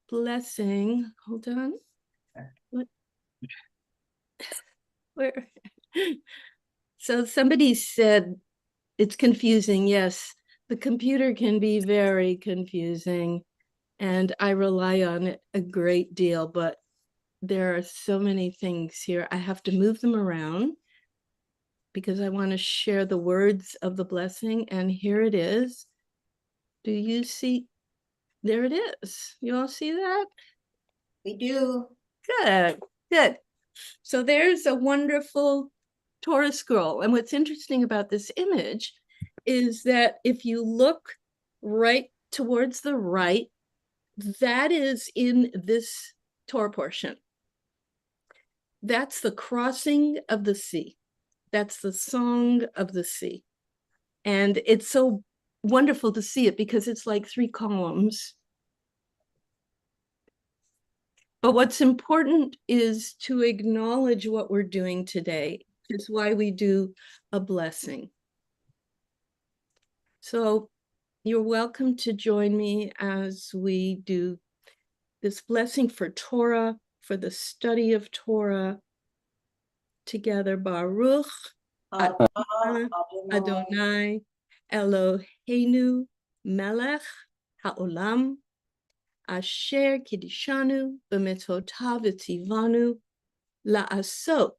blessing. Hold on. What? Where? So somebody said it's confusing. Yes, the computer can be very confusing, and I rely on it a great deal, but there are so many things here. I have to move them around because I want to share the words of the blessing, and here it is. Do you see? There it is. You all see that? We do. Good, good. So there's a wonderful Torah scroll. And what's interesting about this image is that if you look right towards the right, that is in this Torah portion. That's the crossing of the sea. That's the song of the sea. And it's so wonderful to see it because it's like 3 columns. But what's important is to acknowledge what we're doing today. It's why we do a blessing. So you're welcome to join me as we do this blessing for Torah, for the study of Torah together. Baruch Adonai Eloheinu Melech Haolam Asher Kiddishanu B'mitzvotav V'tzivanu La'asok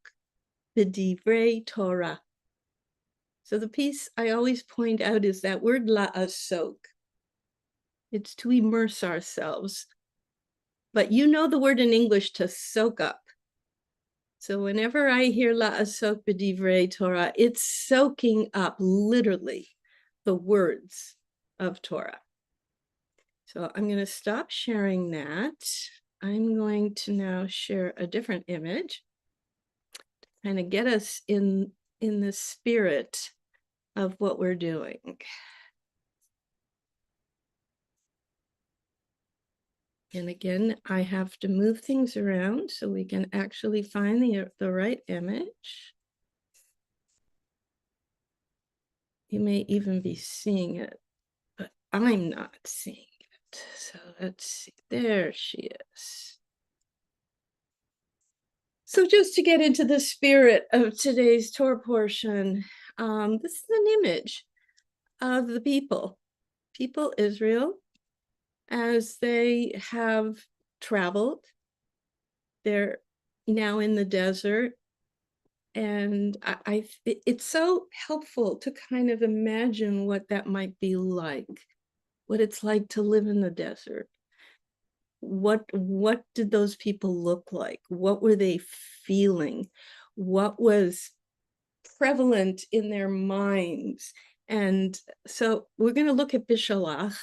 B'divrei Torah. So the piece I always point out is that word la'asok. It's to immerse ourselves. But you know the word in English to soak up. So whenever I hear la'asok b'divrei Torah, it's soaking up literally the words of Torah. So I'm going to stop sharing that. I'm going to now share a different image to kind of get us in the spirit of what we're doing. And again, I have to move things around so we can actually find the right image. You may even be seeing it, but I'm not seeing it. So let's see. There she is. So just to get into the spirit of today's Torah portion, this is an image of the people Israel, as they have traveled. They're now in the desert. And it's so helpful to kind of imagine what that might be like, what it's like to live in the desert. What did those people look like? What were they feeling? What was prevalent in their minds? And so we're going to look at Bishalach.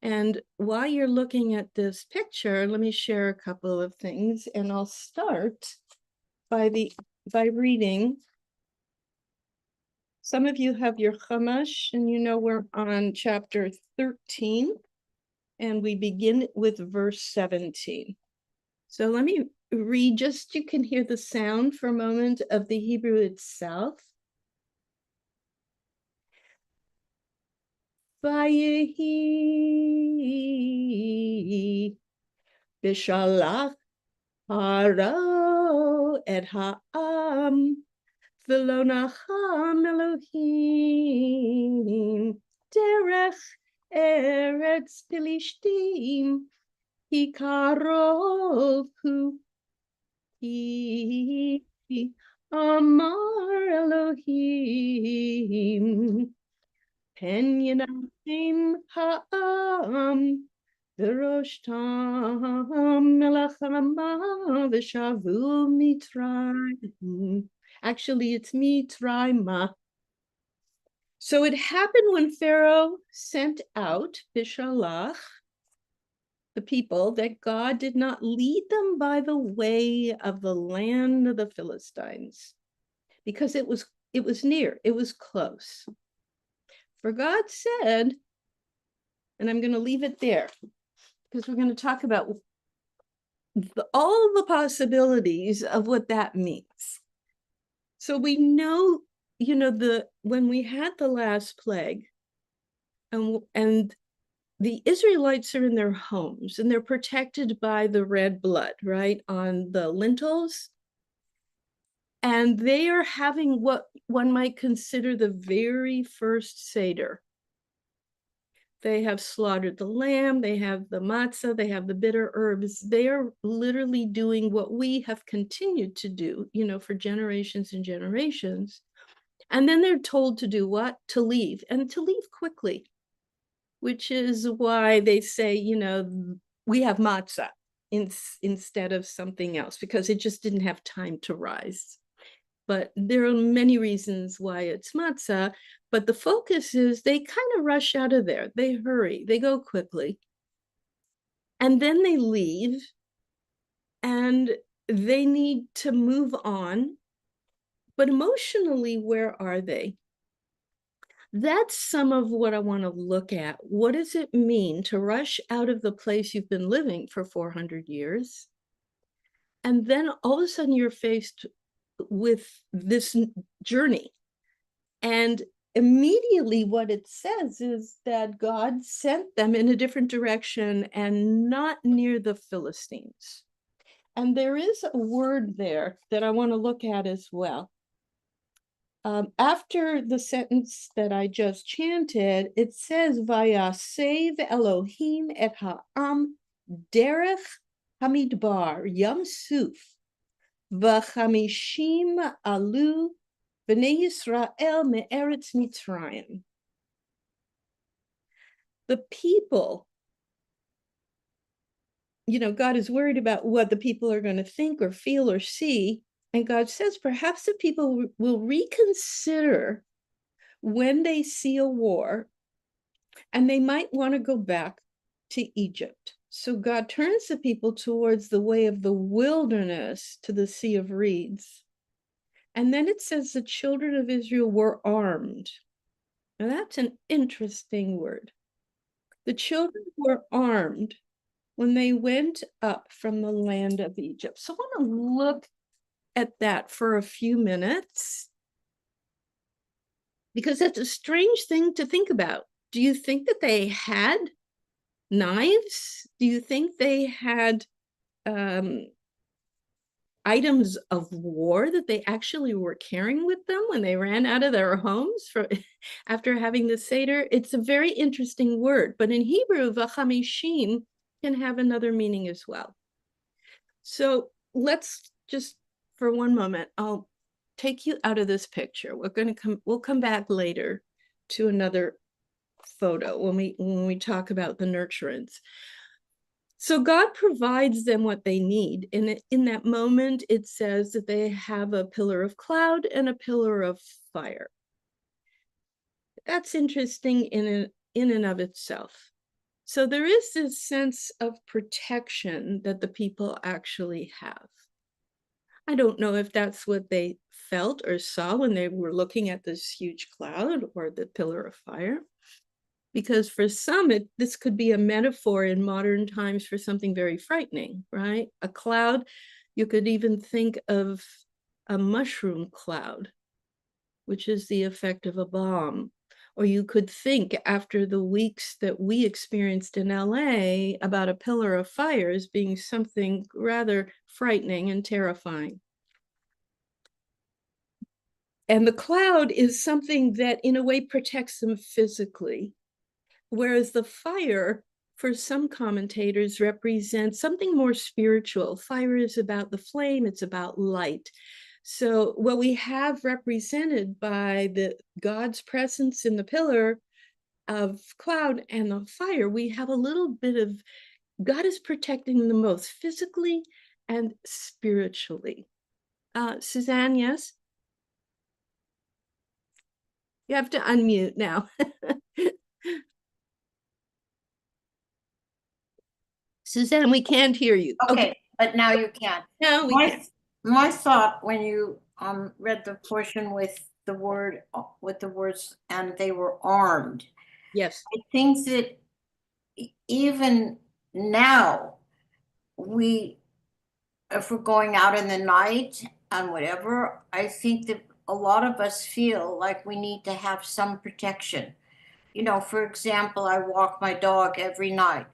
And while you're looking at this picture, let me share a couple of things. And I'll start by reading. Some of you have your Chumash, and you know we're on chapter 13, and we begin with verse 17. So let me read, just you can hear the sound for a moment of the Hebrew itself. Vayehi Bishalach Haro et ha'am V'lo nacham Elohim derech eretz Pilishtim Hi karov hu Hi amar Elohim Pen yanachim ha'am V'roshtam melachama V'shavu mitzrayim. Actually, it's Mitzrayma. So it happened when Pharaoh sent out Bishalach, the people, that God did not lead them by the way of the land of the Philistines, because it was near, it was close. For God said, and I'm going to leave it there, because we're going to talk about all the possibilities of what that means. So we know, when we had the last plague, and the Israelites are in their homes and they're protected by the red blood, right, on the lintels. And they are having what one might consider the very first Seder. They have slaughtered the lamb, they have the matzah, they have the bitter herbs. They are literally doing what we have continued to do, for generations and generations. And then they're told to do what? To leave, and to leave quickly, which is why they say, we have matzah instead of something else, because it just didn't have time to rise. But there are many reasons why it's matzah, but the focus is they kind of rush out of there. They hurry, they go quickly. And then they leave and they need to move on. But emotionally, where are they? That's some of what I want to look at. What does it mean to rush out of the place you've been living for 400 years? And then all of a sudden you're faced with this journey. And immediately what it says is that God sent them in a different direction and not near the Philistines. And there is a word there that I want to look at as well. After the sentence that I just chanted, it says, Vayasev Elohim et ha'am derech hamidbar yam suf v'chamishim alu b'nei Yisrael me'eretz Mitzrayim. The people, God is worried about what the people are going to think or feel or see. And God says, perhaps the people will reconsider when they see a war, and they might want to go back to Egypt. So God turns the people towards the way of the wilderness to the Sea of Reeds. And then it says the children of Israel were armed. Now that's an interesting word. The children were armed when they went up from the land of Egypt. So I want to look at that for a few minutes, because that's a strange thing to think about. Do you think that they had knives? Do you think they had items of war that they actually were carrying with them when they ran out of their homes after having the Seder? It's a very interesting word, but in Hebrew, v'chamishim can have another meaning as well. So let's just, for one moment, I'll take you out of this picture. We'll come back later to another photo when we talk about the nurturance. So God provides them what they need. In that moment, it says that they have a pillar of cloud and a pillar of fire. That's interesting in and of itself. So there is this sense of protection that the people actually have. I don't know if that's what they felt or saw when they were looking at this huge cloud or the pillar of fire, because for some, this could be a metaphor in modern times for something very frightening, right? A cloud, you could even think of a mushroom cloud, which is the effect of a bomb. Or you could think, after the weeks that we experienced in LA, about a pillar of fire as being something rather frightening and terrifying. And the cloud is something that in a way protects them physically, whereas the fire, for some commentators, represents something more spiritual. Fire is about the flame, it's about light. So what we have represented by God's presence in the pillar of cloud and the fire, we have a little bit of God is protecting them both physically and spiritually. Suzanne, yes? You have to unmute now. Suzanne, we can't hear you. Okay, but now you can. No, we can't. My thought when you read the portion with the words, and they were armed. Yes. I think that even now, if we're going out in the night and whatever, I think that a lot of us feel like we need to have some protection. you know, for example, I walk my dog every night,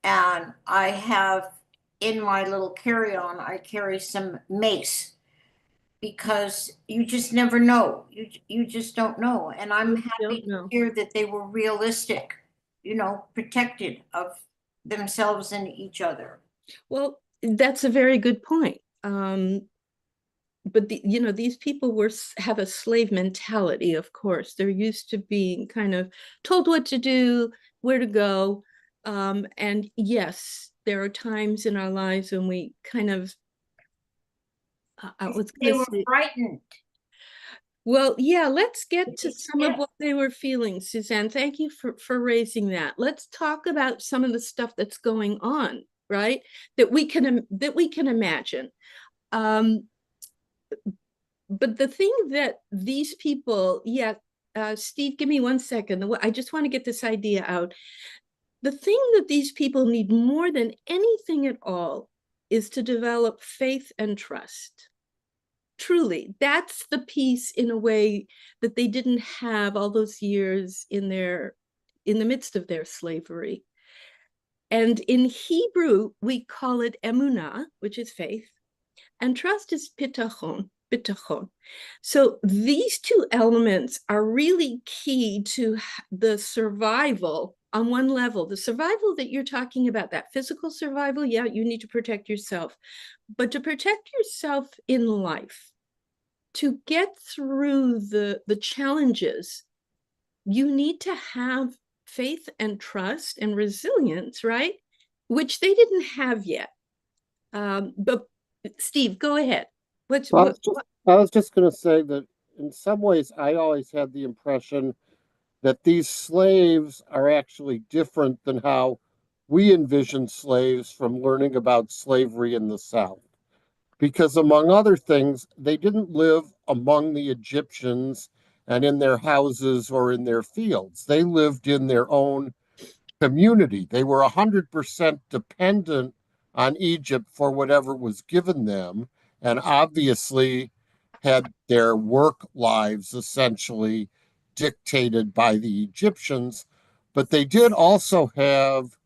and I have in my little carry-on, I carry some mace because you just never know. You just don't know. And I'm We happy don't to know. hear that they were realistic, you know, protected of themselves and each other. Well, that's a very good point. But these people have a slave mentality, of course. They're used to being kind of told what to do, where to go. And yes, there are times in our lives when we kind of, I was They going to were say, frightened. well, yeah, let's get to some of Yeah. what they were feeling, Suzanne. Thank you for raising that. Let's talk about some of the stuff that's going on, right? That we can imagine. Um, but the thing that these people, yeah, Steve, give me 1 second. I just want to get this idea out. The thing that these people need more than anything at all is to develop faith and trust. Truly, that's the piece in a way that they didn't have all those years in the midst of their slavery. And in Hebrew, we call it emunah, which is faith, and trust is bitachon, bitachon. So these two elements are really key to the survival on one level. The survival that you're talking about, that physical survival, yeah, you need to protect yourself. But to protect yourself in life, to get through the challenges, you need to have faith and trust and resilience, right? Which they didn't have yet. But Steve, go ahead. What's Well, what? I was just going to say that in some ways, I always had the impression that these slaves are actually different than how we envision slaves from learning about slavery in the South. Because, among other things, they didn't live among the Egyptians and in their houses or in their fields. They lived in their own community. They were 100% dependent on Egypt for whatever was given them, and obviously had their work lives essentially dictated by the Egyptians. But they did also have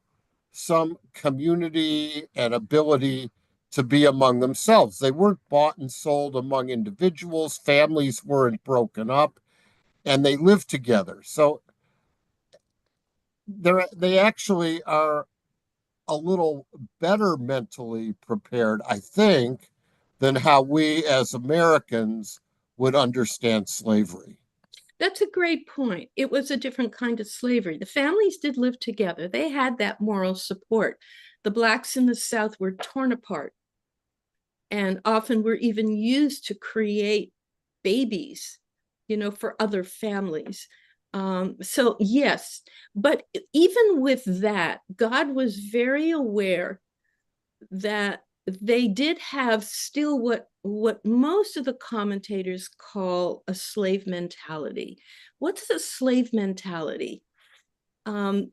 some community and ability to be among themselves. They weren't bought and sold among individuals, families weren't broken up, and they lived together. So they actually are a little better mentally prepared, I think, than how we as Americans would understand slavery. That's a great point. It was a different kind of slavery. The families did live together. They had that moral support. The blacks in the South were torn apart and often were even used to create babies, for other families. So yes, but even with that, God was very aware that they did have still what most of the commentators call a slave mentality. What's the slave mentality? Um,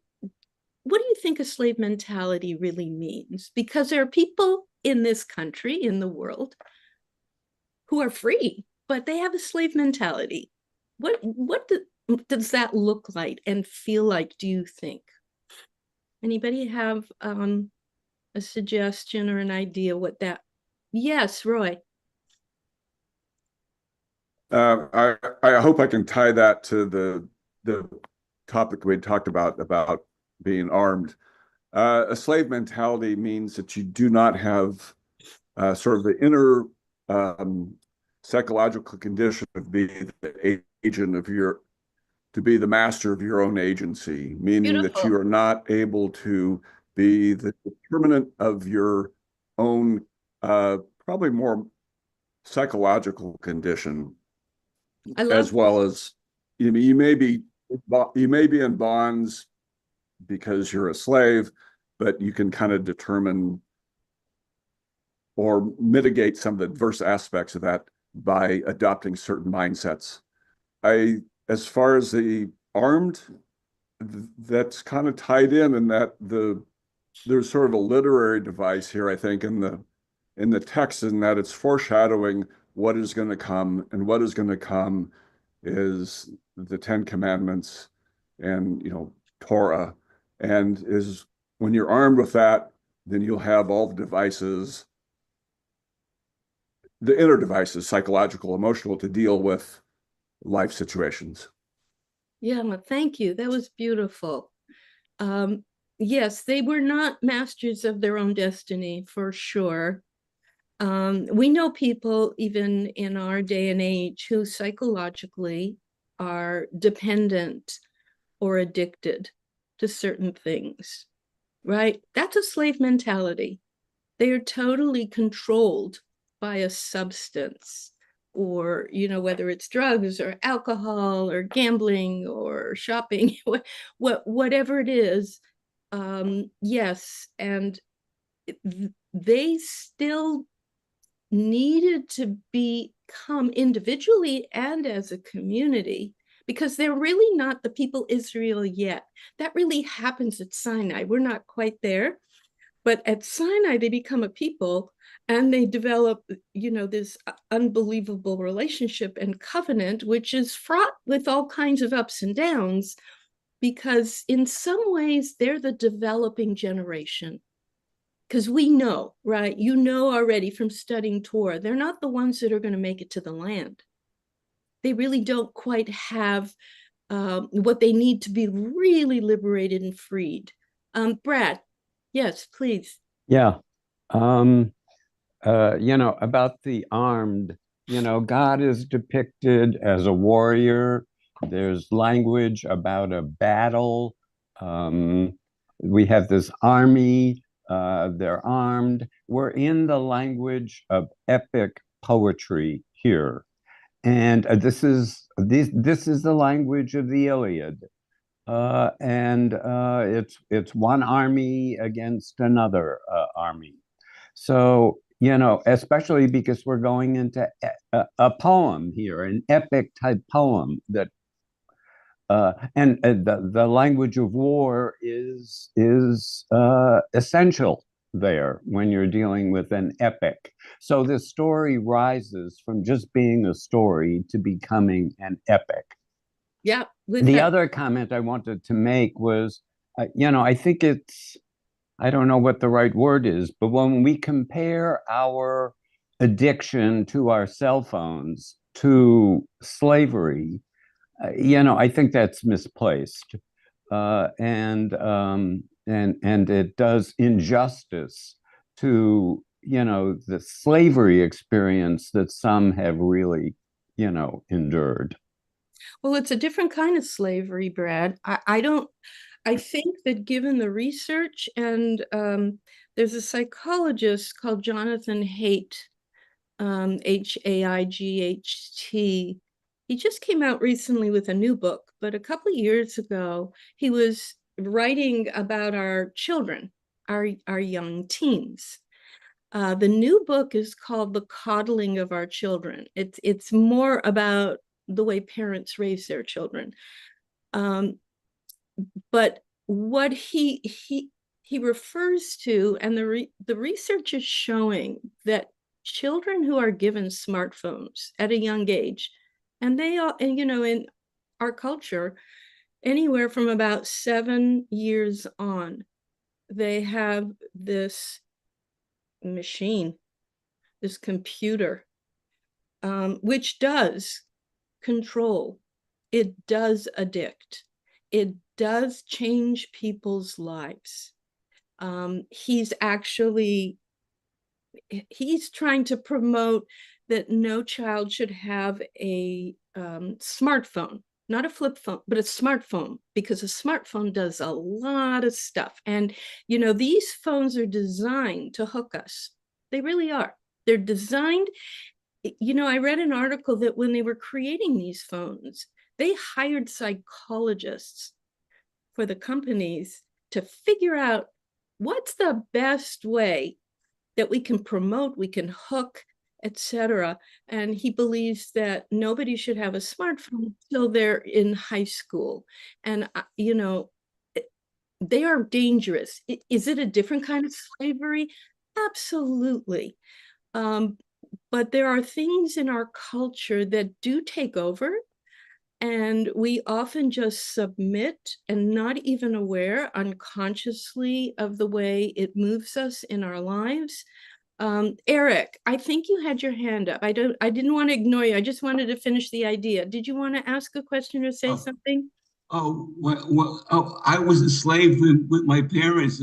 what do you think a slave mentality really means? Because there are people in this country, in the world, who are free, but they have a slave mentality. Does that look like and feel like, do you think? Anybody have a suggestion or an idea what that? Yes, Roy. I hope I can tie that to the topic we talked about being armed. A slave mentality means that you do not have sort of the inner um, psychological condition of being the agent of to be the master of your own agency, meaning that you Beautiful. are not able to be the determinant of your own, probably more psychological condition, I love as well as you may be in bonds because you're a slave, but you can kind of determine or mitigate some of the adverse aspects of that by adopting certain mindsets. As far as the armed, that's kind of tied in that there's sort of a literary device here, I think, in the text, in that it's foreshadowing what is going to come, and what is going to come is the Ten Commandments and Torah, and is when you're armed with that, then you'll have all the devices, the inner devices, psychological, emotional, to deal with life situations. Yeah, well, thank you. That was beautiful. Yes, they were not masters of their own destiny, for sure. We know people, even in our day and age, who psychologically are dependent or addicted to certain things, right? That's a slave mentality. They are totally controlled by a substance, or whether it's drugs or alcohol or gambling or shopping, whatever it is. Yes, and they still needed to become individually and as a community, because they're really not the people Israel yet. That really happens at Sinai. We're not quite there. But at Sinai, they become a people, and they develop, this unbelievable relationship and covenant, which is fraught with all kinds of ups and downs, because in some ways, they're the developing generation. Because we know, right? Already from studying Torah, they're not the ones that are going to make it to the land. They really don't quite have what they need to be really liberated and freed. Brad, yes, please. Yeah. About the armed, God is depicted as a warrior. There's language about a battle. We have this army, they're armed. We're in the language of epic poetry here. And this is the language of the Iliad. It's one army against another army. So, especially because we're going into a poem here, an epic type poem that, and the language of war is essential there when you're dealing with an epic. So this story rises from just being a story to becoming an epic. Yeah. The other comment I wanted to make was, I think I don't know what the right word is, but when we compare our addiction to our cell phones to slavery, I think that's misplaced, and it does injustice to the slavery experience that some have really endured. Well, it's a different kind of slavery, Brad. I think that given the research, and there's a psychologist called Jonathan Haidt, Haight. He just came out recently with a new book, but a couple of years ago, he was writing about our children, our young teens. The new book is called The Coddling of Our Children. It's more about the way parents raise their children. But what he refers to, and the research is showing that children who are given smartphones at a young age, and they are, and in our culture, anywhere from about 7 years on, they have this machine, this computer, which does control, it does addict, it does change people's lives. He's trying to promote that no child should have a smartphone, not a flip phone, but a smartphone, because a smartphone does a lot of stuff. And, these phones are designed to hook us. They really are. They're designed. I read an article that when they were creating these phones, they hired psychologists for the companies to figure out what's the best way that we can promote, we can hook, etc. And he believes that nobody should have a smartphone until they're in high school. And, they are dangerous. Is it a different kind of slavery? Absolutely. But there are things in our culture that do take over. And we often just submit and not even aware unconsciously of the way it moves us in our lives. Eric, I think you had your hand up. I didn't want to ignore you. I just wanted to finish the idea. Did you want to ask a question or say something? I was a slave with my parents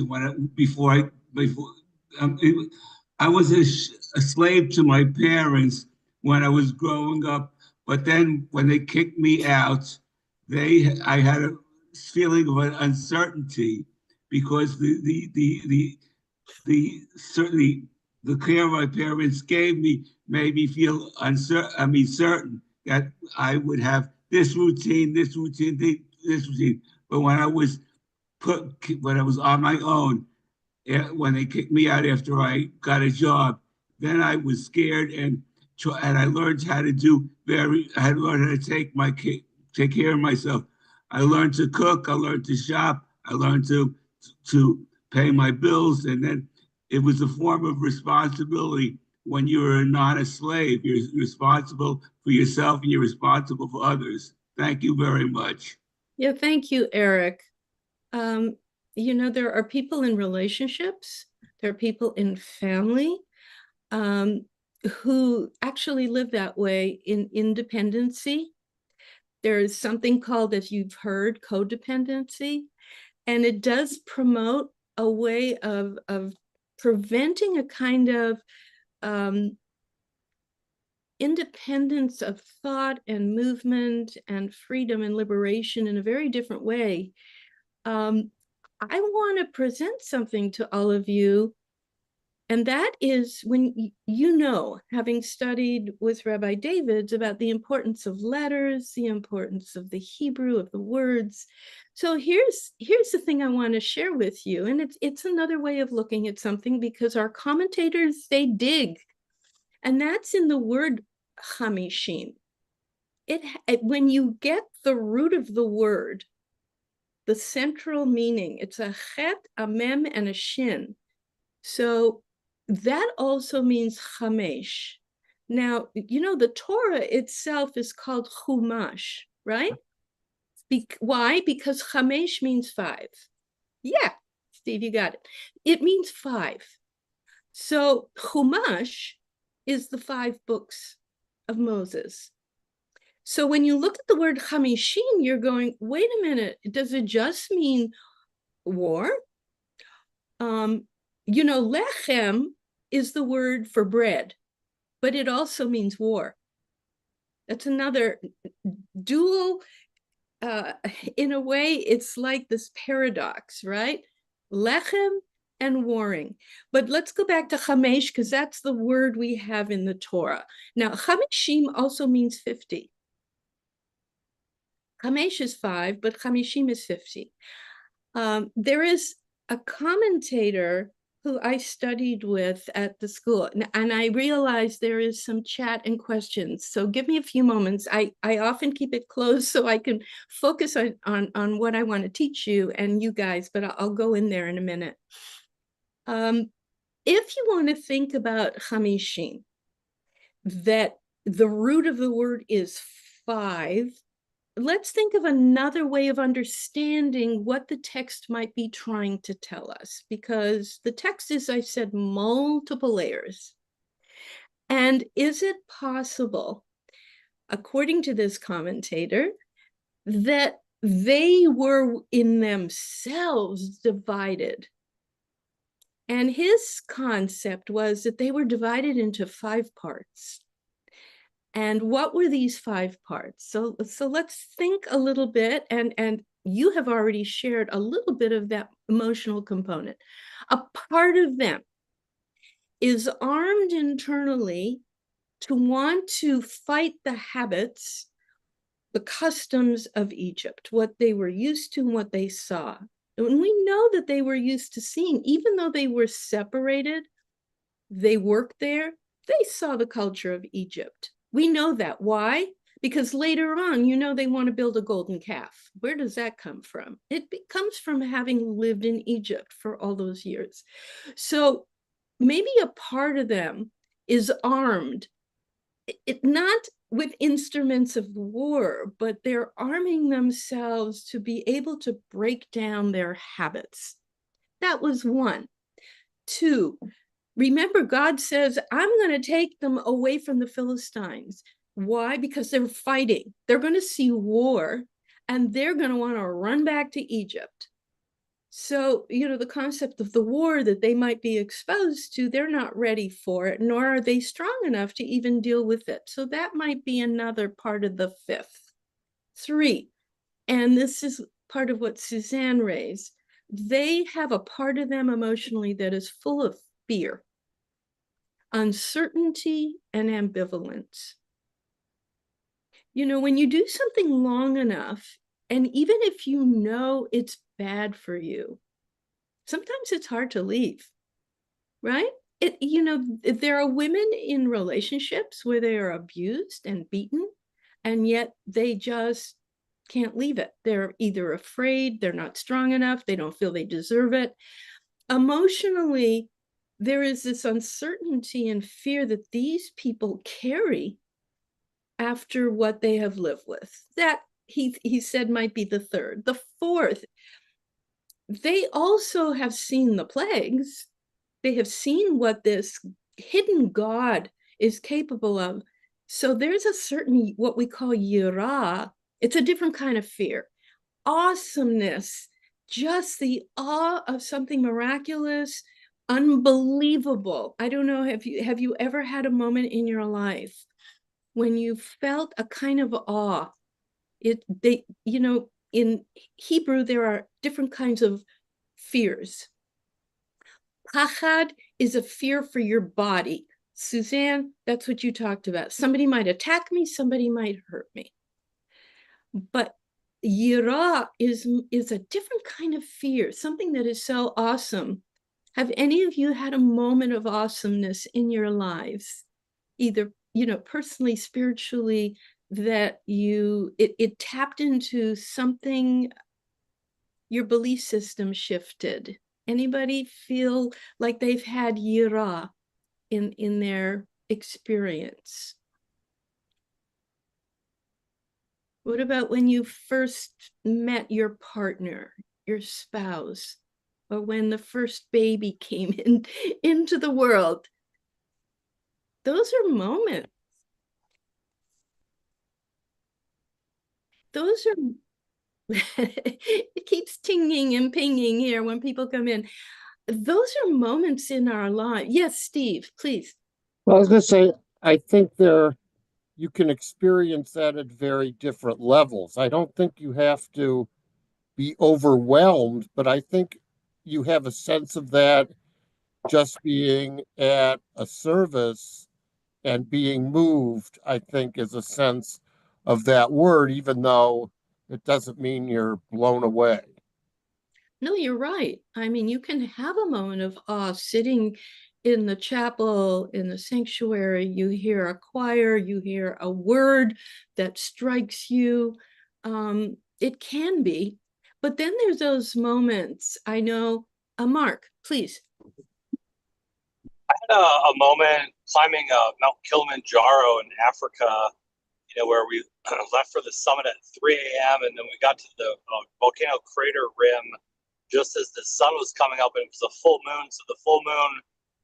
I was a slave to my parents when I was growing up. But then when they kicked me out, I had a feeling of an uncertainty because certainly the care my parents gave me made me feel certain that I would have this routine. But when I was on my own, when they kicked me out after I got a job, then I was scared and I learned how to I learned how to take care of myself. I learned to cook. I learned to shop. I learned to pay my bills, and then it was a form of responsibility. When you're not a slave, you're responsible for yourself and you're responsible for others. Thank you very much. Yeah, thank you, Eric. There are people in relationships, there are people in family who actually live that way in independency. There is something called, as you've heard, codependency, and it does promote a way of preventing a kind of independence of thought and movement and freedom and liberation in a very different way. I want to present something to all of you, and that is when having studied with Rabbi David's about the importance of letters, the importance of the Hebrew, of the words. So here's the thing I want to share with you, and it's another way of looking at something because our commentators, they dig, and that's in the word chamishim. When you get the root of the word, the central meaning, it's a chet, a mem, and a shin. So that also means chamesh. Now, the Torah itself is called chumash, right? Why? Because chamesh means 5. Yeah, Steve, you got it. It means 5. So chumash is the 5 books of Moses. So when you look at the word chamishim, you're going, wait a minute, does it just mean war? Lechem is the word for bread, but it also means war. That's another dual, in a way, it's like this paradox, right? Lechem and warring. But let's go back to chamesh, because that's the word we have in the Torah. Now, chamishim also means 50. Chamesh is 5, but chamishim is 50. There is a commentator who I studied with at the school, and I realized there is some chat and questions. So give me a few moments. I often keep it closed so I can focus on what I want to teach you and you guys, but I'll go in there in a minute. If you want to think about chamishim, that the root of the word is 5, let's think of another way of understanding what the text might be trying to tell us, because the text is, I said, multiple layers. And is it possible, according to this commentator, that they were in themselves divided? And his concept was that they were divided into 5 parts. And what were these 5 parts? So let's think a little bit, and you have already shared a little bit of that emotional component. A part of them is armed internally to want to fight the habits, the customs of Egypt, what they were used to and what they saw. And we know that they were used to seeing, even though they were separated, they worked there, they saw the culture of Egypt. We know that. Why? Because later on, they want to build a golden calf. Where does that come from? It comes from having lived in Egypt for all those years. So maybe a part of them is armed, not with instruments of war, but they're arming themselves to be able to break down their habits. That was one. Two, remember, God says, I'm going to take them away from the Philistines. Why? Because they're fighting. They're going to see war, and they're going to want to run back to Egypt. So, the concept of the war that they might be exposed to, they're not ready for it, nor are they strong enough to even deal with it. So that might be another part of the fifth. Three, and this is part of what Suzanne raised, they have a part of them emotionally that is full of fear, uncertainty, and ambivalence. When you do something long enough, and even if you know it's bad for you, sometimes it's hard to leave, right? There are women in relationships where they are abused and beaten, and yet they just can't leave it. They're either afraid, they're not strong enough, they don't feel they deserve it. Emotionally, there is this uncertainty and fear that these people carry after what they have lived with. That, he said, might be the third. The fourth, they also have seen the plagues. They have seen what this hidden God is capable of. So there's a certain, what we call yirah. It's a different kind of fear. Awesomeness, just the awe of something miraculous, unbelievable. I don't know, have you ever had a moment in your life when you felt a kind of awe? In Hebrew, there are different kinds of fears. Pachad is a fear for your body. Suzanne, that's what you talked about. Somebody might attack me, somebody might hurt me. But yirah is a different kind of fear, something that is so awesome. Have any of you had a moment of awesomeness in your lives, either personally, spiritually, that it tapped into something, your belief system shifted? Anybody feel like they've had yirah in their experience? What about when you first met your partner, your spouse, or when the first baby came into the world? Those are moments. Those are, it keeps tinging and pinging here when people come in. Those are moments in our life. Yes, Steve, please. Well, I was going to say, I think you can experience that at very different levels. I don't think you have to be overwhelmed, but I think you have a sense of that just being at a service and being moved, I think, is a sense of that word, even though it doesn't mean you're blown away. No, you're right. I mean, you can have a moment of awe sitting in the chapel, in the sanctuary. You hear a choir, you hear a word that strikes you. It can be, but then there's those moments. I know, Mark, please. I had a moment climbing Mount Kilimanjaro in Africa, where we left for the summit at 3 a.m. and then we got to the volcano crater rim just as the sun was coming up, and it was a full moon. So the full moon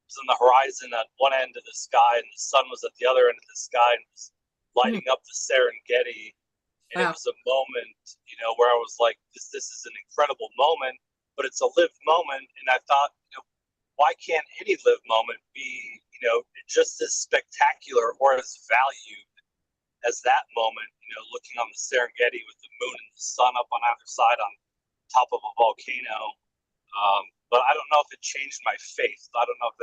was on the horizon at one end of the sky, and the sun was at the other end of the sky, and it was lighting up the Serengeti. And It was a moment, where I was like, this is an incredible moment, but it's a lived moment. And I thought, why can't any lived moment be, just as spectacular or as valued as that moment, looking on the Serengeti with the moon and the sun up on either side on top of a volcano. But I don't know if it changed my faith. I don't know if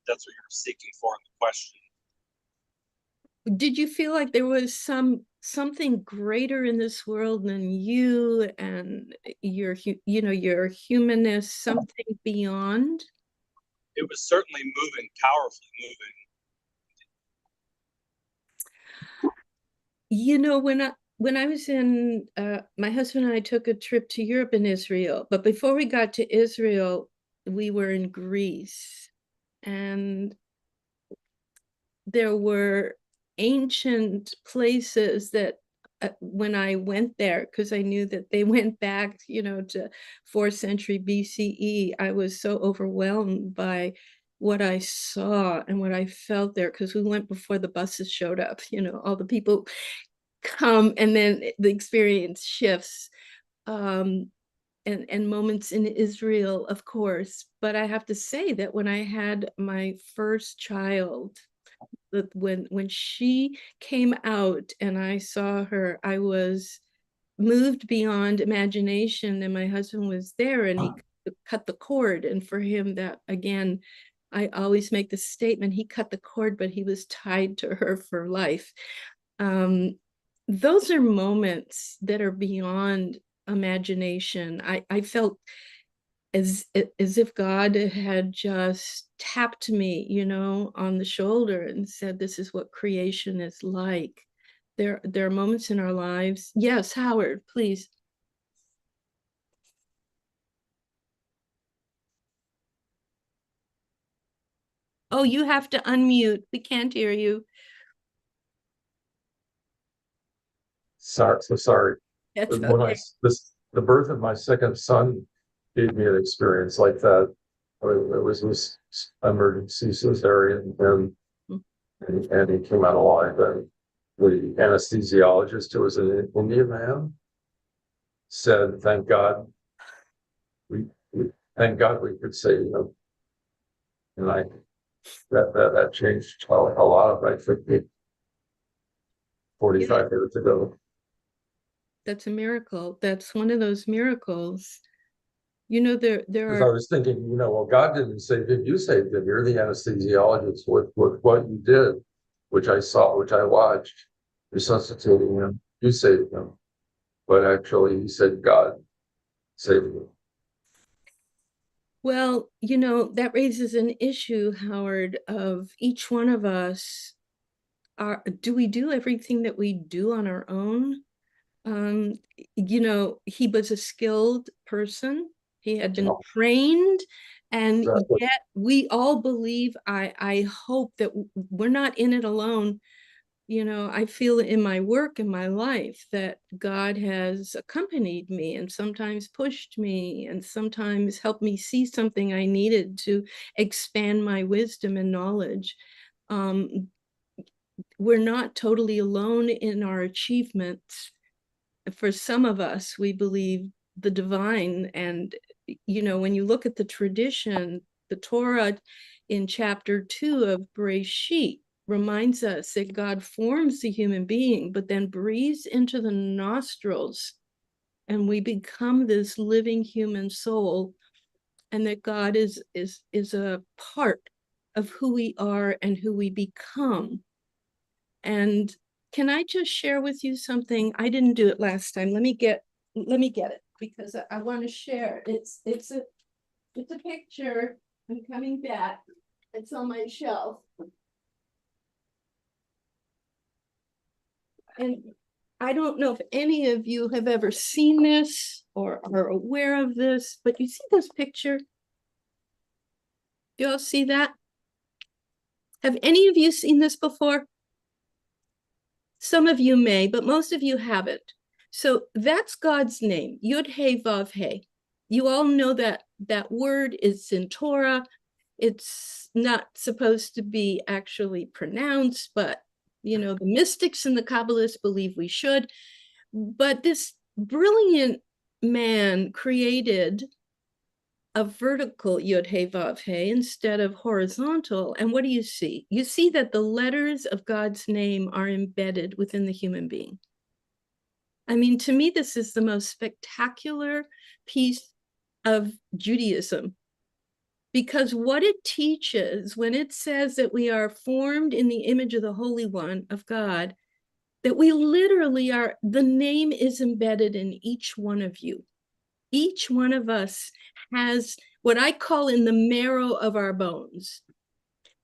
that's what you're seeking for in the question. Did you feel like there was something greater in this world than you and your humanness, something beyond? It was certainly moving, powerfully moving. When I was in, my husband and I took a trip to Europe and Israel, but before we got to Israel, we were in Greece, and there were ancient places that when I went there, because I knew that they went back, to 4th century BCE, I was so overwhelmed by what I saw and what I felt there, because we went before the buses showed up, all the people come, and then the experience shifts. And moments in Israel, of course. But I have to say that when I had my first child, when she came out and I saw her, I was moved beyond imagination. And my husband was there, and he cut the cord. And for him, that, again, I always make the statement, he cut the cord, but he was tied to her for life. Those are moments that are beyond imagination. I felt as if God had just tapped me, on the shoulder and said, this is what creation is like. There are moments in our lives. Yes, Howard, please. Oh, you have to unmute. We can't hear you. Sorry. That's When okay. the birth of my second son gave me an experience like that. It was this emergency cesarean, and he came out alive. And the anesthesiologist, who was an Indian man, said, "Thank God, thank God we could save him." And that changed a lot of, I think, 45 years ago. That's a miracle. That's one of those miracles. There Because I are. was thinking, well, God didn't save him, you saved him. You're the anesthesiologist with what you did, which I saw, which I watched, resuscitating him. You saved him. But actually, he said God saved him. Well, that raises an issue, Howard, of each one of us. Do we do everything that we do on our own? He was a skilled person. He had been trained, and Exactly. yet we all believe, I hope that we're not in it alone. I feel in my work, in my life, that God has accompanied me and sometimes pushed me and sometimes helped me see something I needed to expand my wisdom and knowledge. We're not totally alone in our achievements. For some of us, we believe the divine. And, when you look at the tradition, the Torah in chapter 2 of Bereshit reminds us that God forms the human being, but then breathes into the nostrils, and we become this living human soul, and that God is a part of who we are and who we become. And can I just share with you something? I didn't do it last time. Let me get it, because I want to share. It's a picture. I'm coming back. It's on my shelf. And I don't know if any of you have ever seen this or are aware of this, but you see this picture? You all see that? Have any of you seen this before? Some of you may, but most of you haven't. So that's God's name, Yud He Vav He. You all know that word is in Torah. It's not supposed to be actually pronounced, but the mystics and the Kabbalists believe we should. But this brilliant man created a vertical Yud He Vav He instead of horizontal. And what do you see? You see that the letters of God's name are embedded within the human being. I mean, to me, this is the most spectacular piece of Judaism, because what it teaches when it says that we are formed in the image of the Holy One of God, that we literally are, the name is embedded in each one of you. Each one of us has what I call in the marrow of our bones.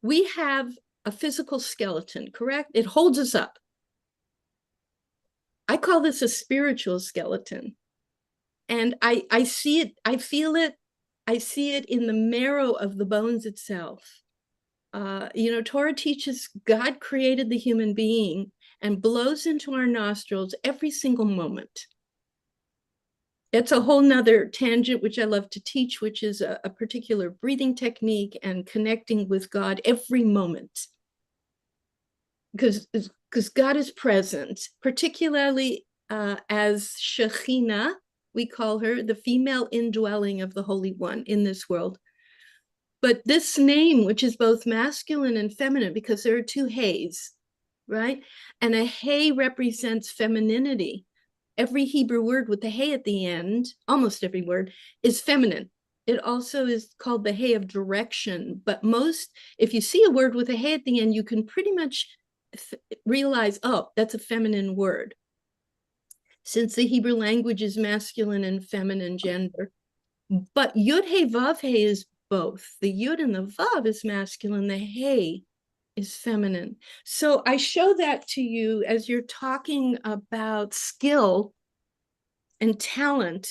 We have a physical skeleton, correct? It holds us up. I call this a spiritual skeleton. And I see it, I feel it, I see it in the marrow of the bones itself. Torah teaches God created the human being and blows into our nostrils every single moment. It's a whole nother tangent, which I love to teach, which is a particular breathing technique and connecting with God every moment. Because God is present, particularly as Shekhinah, we call her the female indwelling of the Holy One in this world. But this name, which is both masculine and feminine, because there are two heys, right? And a hey represents femininity. Every Hebrew word with the hey at the end, almost every word, is feminine. It also is called the hey of direction. But if you see a word with a hey at the end, you can pretty much realize, oh, that's a feminine word. Since the Hebrew language is masculine and feminine gender. But Yud Hey Vav Hey is both. The Yud and the Vav is masculine, the Hey is feminine. So I show that to you as you're talking about skill and talent,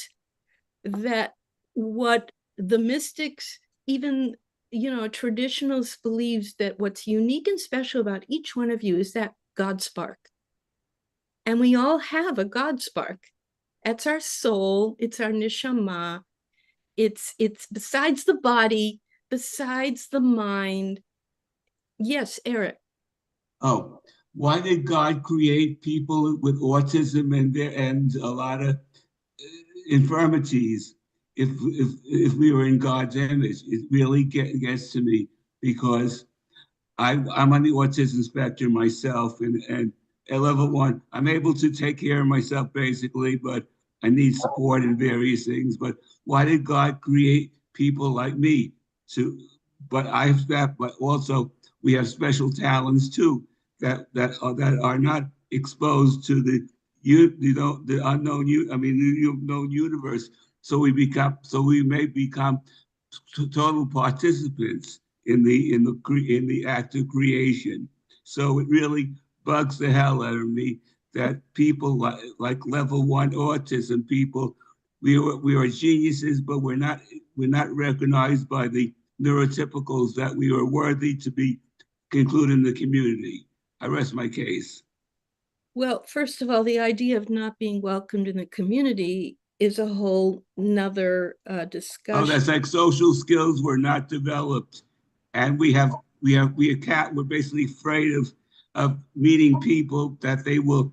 that what the mystics, even traditionalists, believes that what's unique and special about each one of you is that God spark. And we all have a God spark. That's our soul, it's our neshama. It's besides the body, besides the mind. Yes, Eric. Oh, why did God create people with autism and a lot of infirmities if we were in God's image? It really gets to me, because I'm on the autism spectrum myself, and at level 1, I'm able to take care of myself basically, but I need support in various things. But why did God create people like me but also we have special talents too that are not exposed to the unknown known universe. So we may become total participants in the act of creation. So it really bugs the hell out of me that people like level 1 autism people, we are geniuses, but we're not recognized by the neurotypicals that we are worthy to be included in the community. I rest my case. Well, first of all, the idea of not being welcomed in the community is a whole nother discussion. Oh, that's like social skills were not developed, and we're basically afraid of meeting people that they will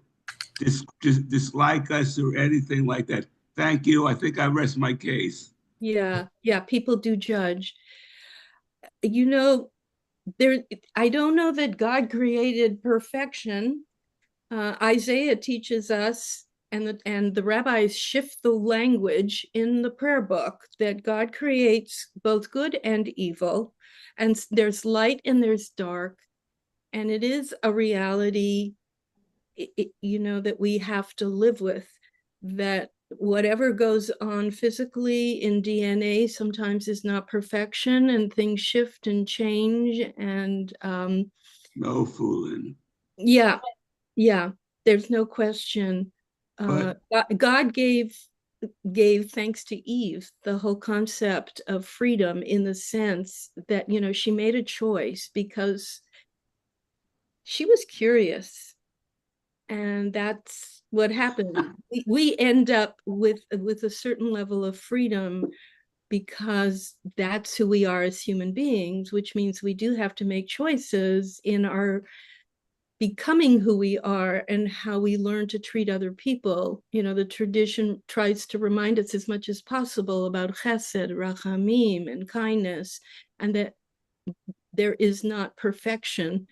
dislike us or anything like that. Thank you. I think I rest my case. Yeah, people do judge. I don't know that God created perfection. Isaiah teaches us, and the rabbis shift the language in the prayer book, that God creates both good and evil, and there's light and there's dark, and it is a reality, that we have to live with, that whatever goes on physically in DNA sometimes is not perfection, and things shift and change, and no fooling. Yeah, there's no question. God gave, thanks to Eve, the whole concept of freedom, in the sense that she made a choice because she was curious, and that's what happened. We end up with a certain level of freedom because that's who we are as human beings, which means we do have to make choices in our becoming who we are and how we learn to treat other people. The tradition tries to remind us as much as possible about chesed, rachamim, and kindness, and that there is not perfection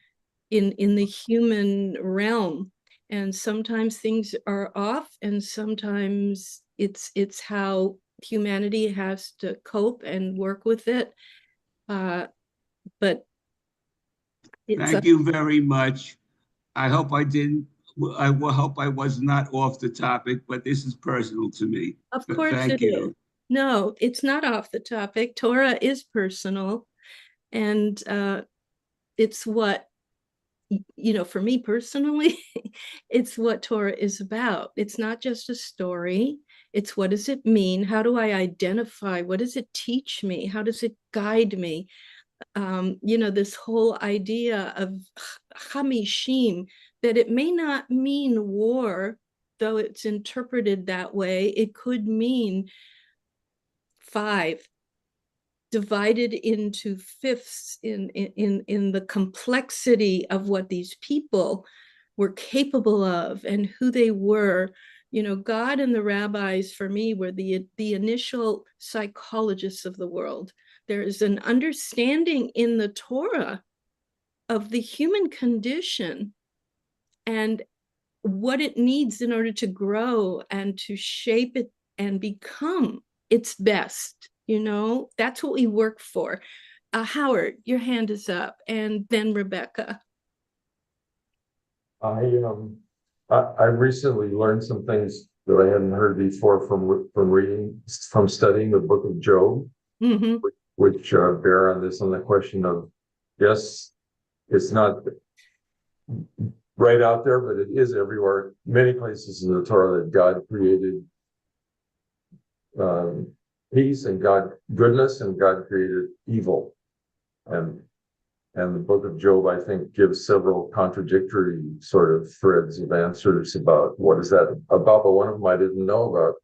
in the human realm. And sometimes things are off, and sometimes it's how humanity has to cope and work with it. But thank you very much. I hope I hope I was not off the topic, but this is personal to me. Of course it is. No, it's not off the topic. Torah is personal, and it's what, for me personally, it's what Torah is about. It's not just a story. It's what does it mean? How do I identify? What does it teach me? How does it guide me? This whole idea of chamishim, that it may not mean war, though it's interpreted that way. It could mean 5, divided into fifths in the complexity of what these people were capable of and who they were. God and the rabbis, for me, were the initial psychologists of the world. There is an understanding in the Torah of the human condition and what it needs in order to grow and to shape it and become its best. That's what we work for. Howard, your hand is up, and then Rebecca. I recently learned some things that I hadn't heard before from studying the book of Job, which bear on the question of, yes, it's not right out there, but it is everywhere. Many places in the Torah that God created peace and God goodness, and God created evil, and the book of Job, I think, gives several contradictory sort of threads of answers about what is that about. But one of them I didn't know about.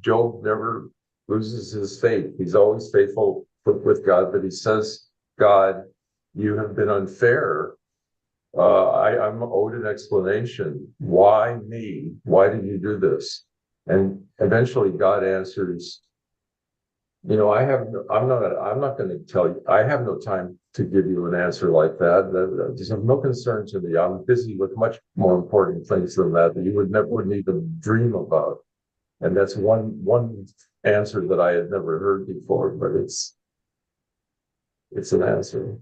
Job never loses his faith. He's always faithful with God, but he says, God, you have been unfair. I'm owed an explanation. Why me? Why did you do this? And eventually God answers, I'm not going to tell you, I have no time to give you an answer like that. Just have no concern to me. I'm busy with much more important things than that you wouldn't even dream about. And that's one answer that I had never heard before, but it's an answer.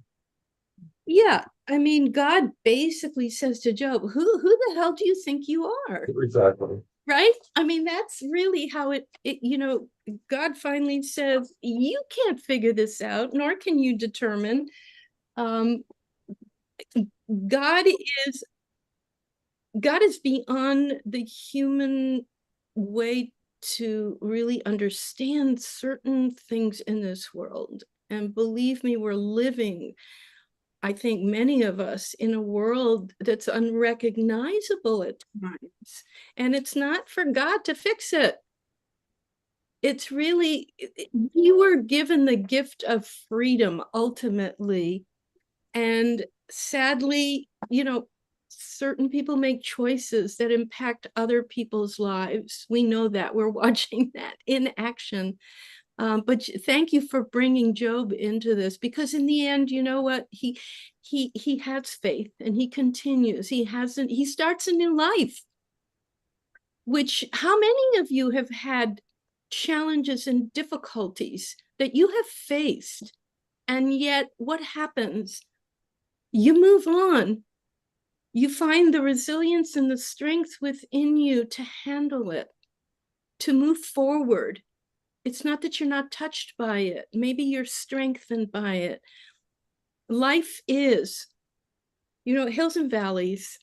Yeah, God basically says to Job, who the hell do you think you are? Exactly. Right? That's really how it God finally says, you can't figure this out, nor can you determine. God is beyond the human way to really understand certain things in this world. And believe me, we're living, I think many of us, in a world that's unrecognizable at times. And it's not for God to fix it. It's really, we were given the gift of freedom ultimately. And sadly, certain people make choices that impact other people's lives. We know that. We're watching that in action. But thank you for bringing Job into this, because in the end, you know what? He has faith and he continues. He starts a new life. Which, how many of you have had challenges and difficulties that you have faced, and yet what happens? You move on. You find the resilience and the strength within you to handle it, to move forward. It's not that you're not touched by it. Maybe you're strengthened by it. Life is, hills and valleys,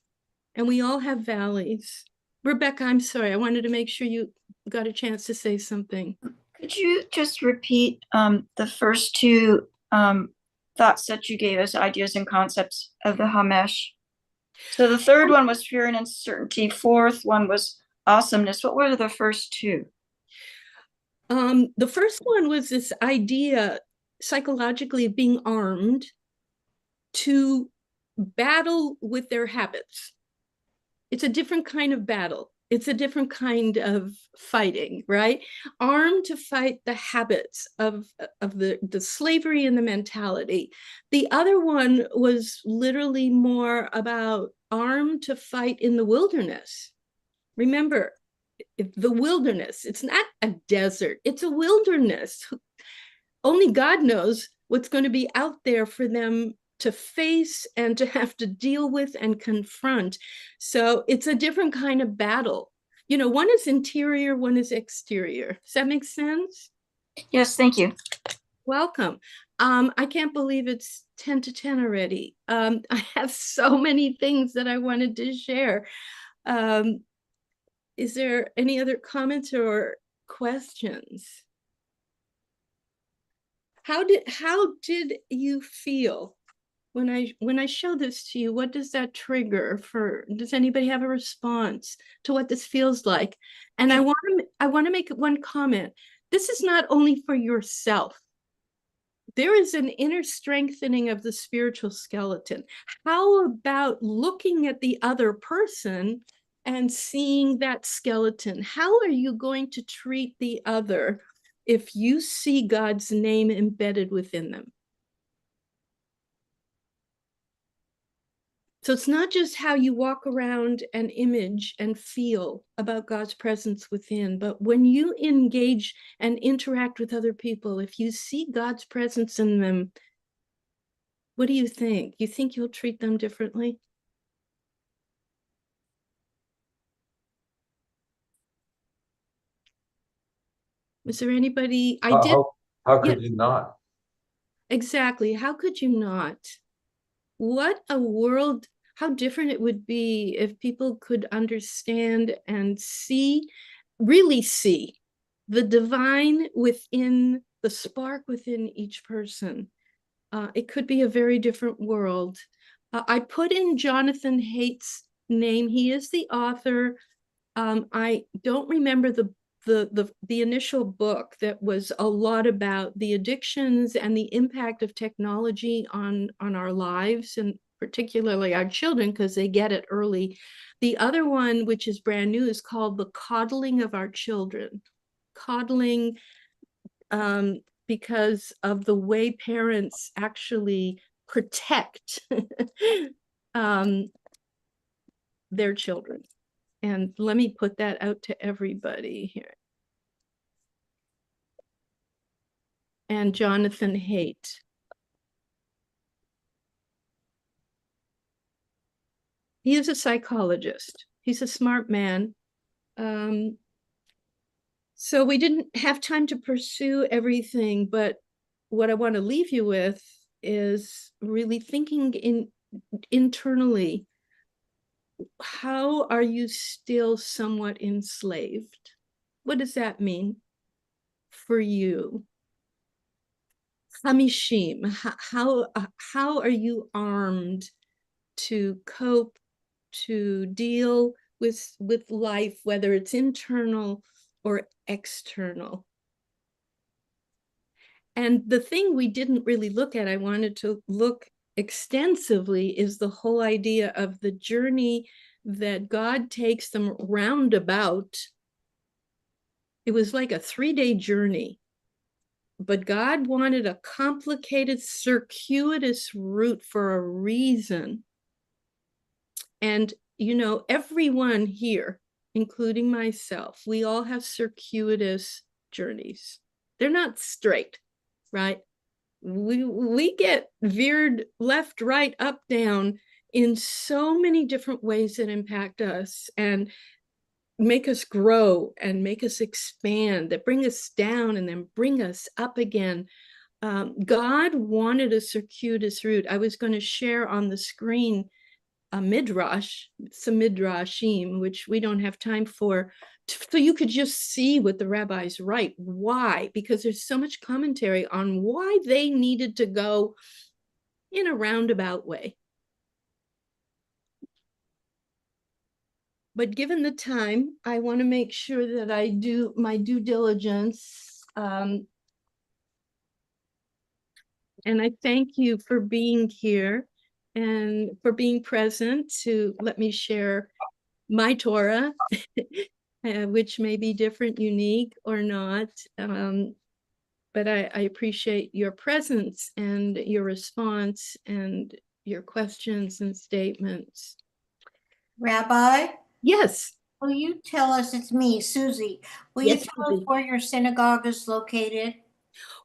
and we all have valleys. Rebecca, I'm sorry. I wanted to make sure you got a chance to say something. Could you just repeat the first 2 thoughts that you gave us, ideas and concepts of the Hamesh? So the third one was fear and uncertainty. Fourth one was awesomeness. What were the first 2? The first one was this idea psychologically of being armed to battle with their habits. It's a different kind of battle. It's a different kind of fighting, right? Armed to fight the habits of the slavery and the mentality. The other one was literally more about armed to fight in the wilderness. Remember, the wilderness, it's not a desert, it's a wilderness. Only God knows what's going to be out there for them to face and to have to deal with and confront. So it's a different kind of battle. One is interior, one is exterior. Does that make sense? Yes, thank you. Welcome. I can't believe it's 10 to 10 already. I have so many things that I wanted to share. Is there any other comments or questions? How did you feel when I show this to you? What does that trigger for? Does anybody have a response to what this feels like? And I want to make one comment. This is not only for yourself. There is an inner strengthening of the spiritual skeleton. How about looking at the other person and seeing that skeleton? How are you going to treat the other if you see God's name embedded within them? So it's not just how you walk around and image and feel about God's presence within, but when you engage and interact with other people, if you see God's presence in them, what do you think? You think you'll treat them differently? Is there anybody? How could you not? Exactly. How could you not? What a world, how different it would be if people could understand and see, really see the divine within, the spark within each person. It could be a very different world. I put in Jonathan Haidt's name. He is the author. I don't remember the initial book that was a lot about the addictions and the impact of technology on our lives, and particularly our children, because they get it early. The other one, which is brand new, is called The Coddling of Our Children. Coddling, because of the way parents actually protect their children. And let me put that out to everybody here. And Jonathan Haidt. He is a psychologist. He's a smart man. So we didn't have time to pursue everything, but what I want to leave you with is really thinking internally. How are you still somewhat enslaved? What does that mean for you? Hamishim, how are you armed to cope, to deal with life, whether it's internal or external? And the thing we didn't really look at, I wanted to look extensively, is the whole idea of the journey that God takes them roundabout. It was like a 3-day journey, but God wanted a complicated, circuitous route for a reason. And, you know, everyone here, including myself, we all have circuitous journeys. They're not straight, right? We get veered left, right, up, down in so many different ways that impact us and make us grow and make us expand, that bring us down and then bring us up again. God wanted a circuitous route. I was going to share on the screen a midrash, some midrashim, which we don't have time for, so you could just see what the rabbis write. Why? Because there's so much commentary on why they needed to go in a roundabout way. But given the time, I want to make sure that I do my due diligence. And I thank you for being here and for being present to let me share my Torah, which may be different, unique, or not. But I appreciate your presence and your response and your questions and statements. Rabbi? Yes. Will you tell us, it's me, Susie, will Yes, you tell us Susie. where your synagogue is located?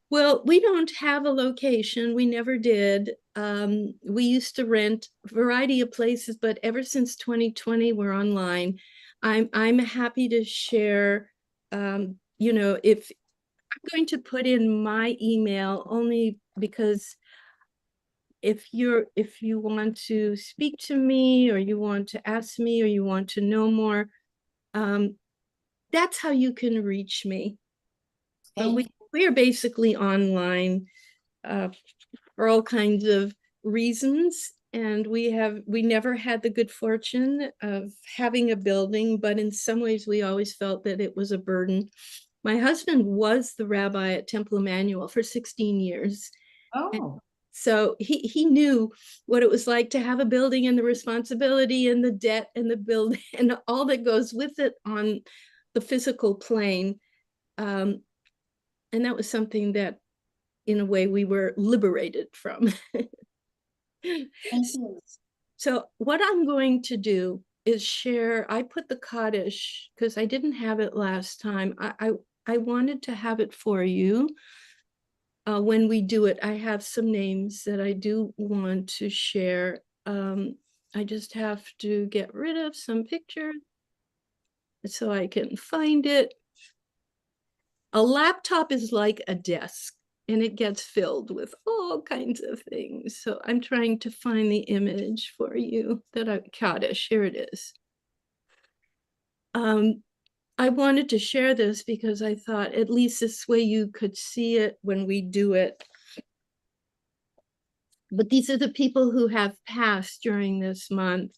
Well, we don't have a location. We never did. We used to rent a variety of places, but ever since 2020, we're online. I'm happy to share, you know, if I'm going to put in my email only because if you want to speak to me or you want to ask me or you want to know more, that's how you can reach me. But we are basically online. for all kinds of reasons. And we never had the good fortune of having a building, but in some ways we always felt that it was a burden. My husband was the rabbi at Temple Emmanuel for 16 years. Oh, So he knew what it was like to have a building and the responsibility and the debt and the building and all that goes with it on the physical plane. And that was something that, in a way, we were liberated from. thank you. So what I'm going to do is share, I put the Kaddish, because I didn't have it last time. I wanted to have it for you. When we do it, I have some names that I do want to share. I just have to get rid of some pictures so I can find it. A laptop is like a desk, and it gets filled with all kinds of things. So I'm trying to find the image for you Kaddish, here it is. I wanted to share this because I thought at least this way you could see it when we do it. But these are the people who have passed during this month: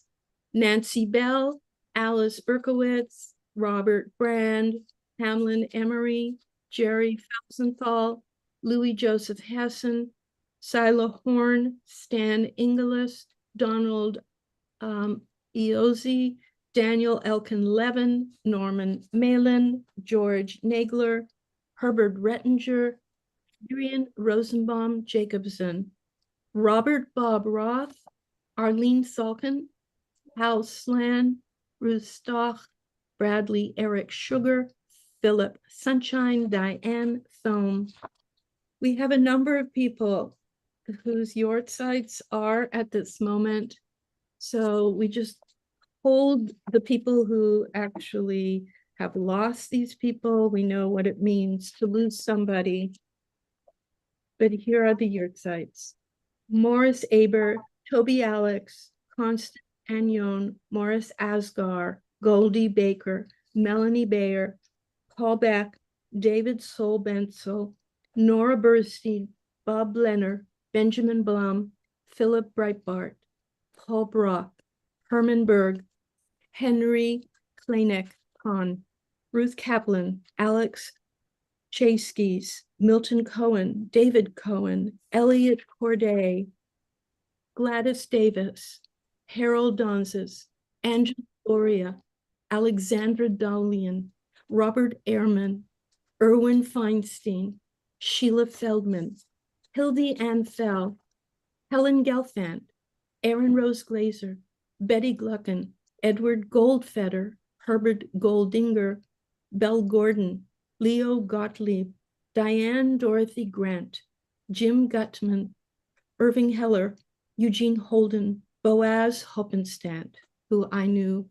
Nancy Bell, Alice Berkowitz, Robert Brand, Hamlin Emery, Jerry Felsenthal, Louis Joseph Hessen, Sila Horn, Stan Inglis, Donald Eozi, Daniel Elkin Levin, Norman Malin, George Nagler, Herbert Rettinger, Adrian Rosenbaum Jacobson, Robert Bob Roth, Arlene Salkin, Hal Slan, Ruth Stoch, Bradley Eric Sugar, Philip Sunshine, Diane Thome. We have a number of people whose yortsites are at this moment. So we just hold the people who actually have lost these people. We know what it means to lose somebody. But here are the yortsites: Morris Aber, Toby Alex, Constance Agnon, Morris Asgar, Goldie Baker, Melanie Bayer, Paul Beck, David Solbenzel, Nora Burstein, Bob Blenner, Benjamin Blum, Philip Breitbart, Paul Brock, Herman Berg, Henry Kleineck Kahn, Ruth Kaplan, Alex Chayskis, Milton Cohen, David Cohen, Elliot Corday, Gladys Davis, Harold Donzes, Angela Gloria, Alexandra Dalian, Robert Ehrman, Erwin Feinstein, Sheila Feldman, Hildy Ann Fell, Helen Gelfand, Aaron Rose Glazer, Betty Glucken, Edward Goldfeder, Herbert Goldinger, Belle Gordon, Leo Gottlieb, Diane Dorothy Grant, Jim Gutman, Irving Heller, Eugene Holden, Boaz Hoppenstand, who I knew,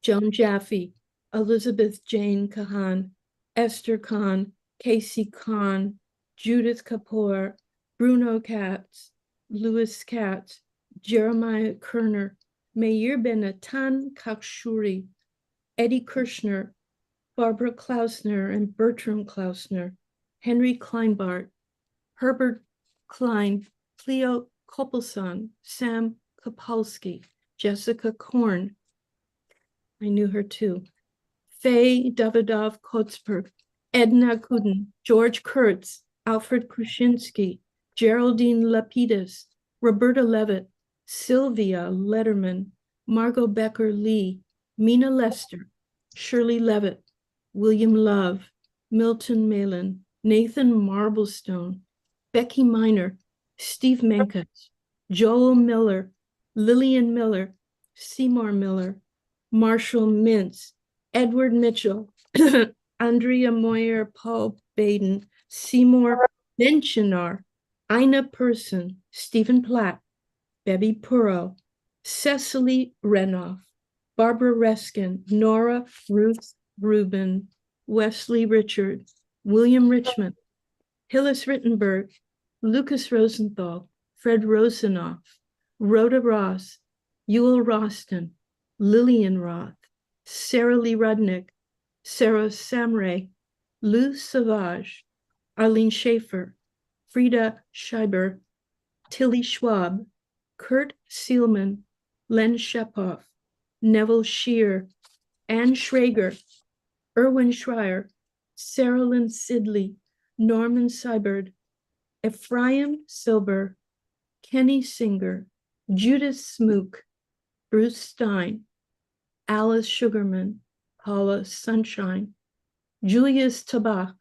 Joan Jaffe, Elizabeth Jane Kahan, Esther Kahn, Casey Kahn, Judith Kapoor, Bruno Katz, Louis Katz, Jeremiah Kerner, Meir Benatan Kakshuri, Eddie Kirshner, Barbara Klausner and Bertram Klausner, Henry Kleinbart, Herbert Klein, Cleo Koppelson, Sam Kopolsky, Jessica Korn, I knew her too, Faye Davidov Kotzberg, Edna Kuden, George Kurtz, Alfred Krushinsky, Geraldine Lapidus, Roberta Levitt, Sylvia Letterman, Margot Becker Lee, Mina Lester, Shirley Levitt, William Love, Milton Malin, Nathan Marblestone, Becky Miner, Steve Menkes, Joel Miller, Lillian Miller, Seymour Miller, Marshall Mintz, Edward Mitchell, Andrea Moyer, Paul Baden, Seymour Benchinar, Ina Person, Stephen Platt, Bebby Puro, Cecily Renoff, Barbara Reskin, Nora Ruth Rubin, Wesley Richards, William Richmond, Hillis Rittenberg, Lucas Rosenthal, Fred Rosenoff, Rhoda Ross, Ewell Roston, Lillian Roth, Sarah Lee Rudnick, Sarah Samray, Lou Savage, Arlene Schaefer, Frida Scheiber, Tilly Schwab, Kurt Seelman, Len Shepoff, Neville Shear, Ann Schrager, Erwin Schreier, Sarah Lynn Sidley, Norman Seibert, Ephraim Silber, Kenny Singer, Judith Smook, Bruce Stein, Alice Sugarman, Paula Sunshine, Julius Tabak,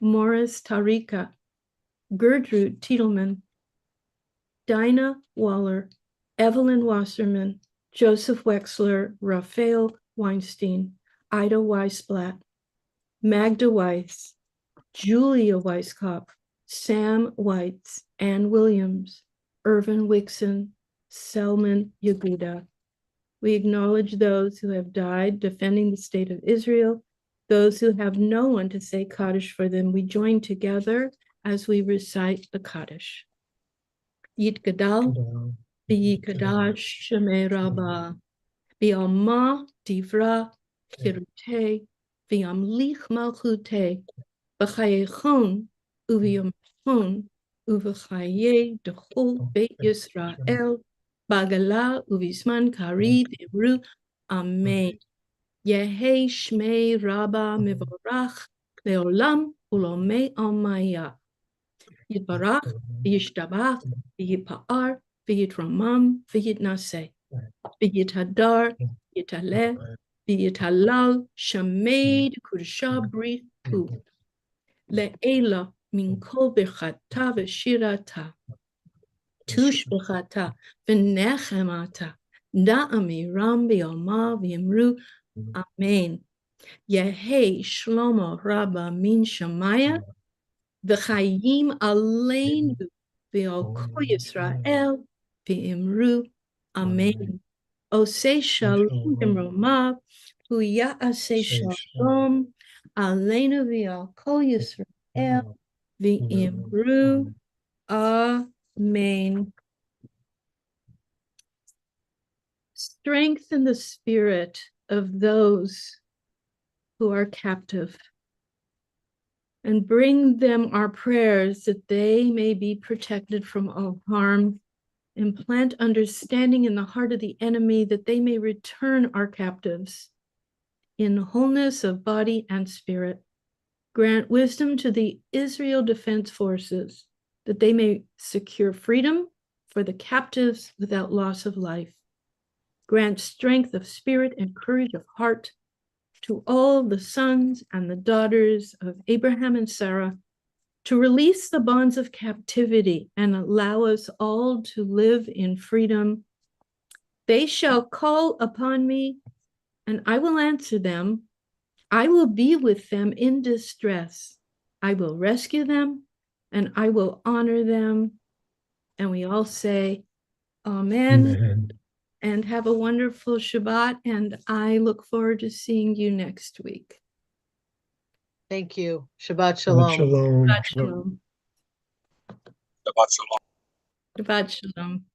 Morris Tarika, Gertrude Tiedelman, Dinah Waller, Evelyn Wasserman, Joseph Wexler, Raphael Weinstein, Ida Weisblatt, Magda Weiss, Julia Weisskopf, Sam Weitz, Ann Williams, Irvin Wixon, Selman Yehuda. We acknowledge those who have died defending the state of Israel, those who have no one to say Kaddish for them. We join together as we recite the Kaddish. Yitgadal, V'yikadash Shemei Rabbah, V'yamah Divra Chirutei, V'yamlich Malchutei, B'chayechon, Uv'yomchon, Uv'chaye Dechol Beit Yisrael, Bagala Uv'isman Kari V'imru, Amen. Yehi Shmei Rabbah Mevorach, Leolam Ulomei Almaya. Yitbarach, V'yishtabach, V'yipa'ar, V'yitramam, V'yitnaseh, V'yithadar, V'yitaleh, V'yitalal, Shamed Kursha Brichu, Le'ela min kol bechata v'shirata, tush bechata v'nechemata, da'amiram v'yoma v'yimru, Amen. Yehi Shlomo Rabba min Shamaya, V'chayim aleinu v'al kol Yisrael v'imru, Amen. Osei shalom b'romav, hu ya'aseh shalom aleinu v'al kol Yisrael v'imru, Amen. Strengthen the spirit of those who are captive, and bring them our prayers that they may be protected from all harm. Implant understanding in the heart of the enemy that they may return our captives in wholeness of body and spirit. Grant wisdom to the Israel Defense Forces that they may secure freedom for the captives without loss of life. Grant strength of spirit and courage of heart to all the sons and the daughters of Abraham and Sarah, to release the bonds of captivity and allow us all to live in freedom. They shall call upon me, and I will answer them. I will be with them in distress. I will rescue them, and I will honor them. And we all say, Amen. Amen. And have a wonderful Shabbat, and I look forward to seeing you next week. Thank you. Shabbat shalom. Shalom. Shabbat shalom. Shabbat shalom. Shabbat shalom.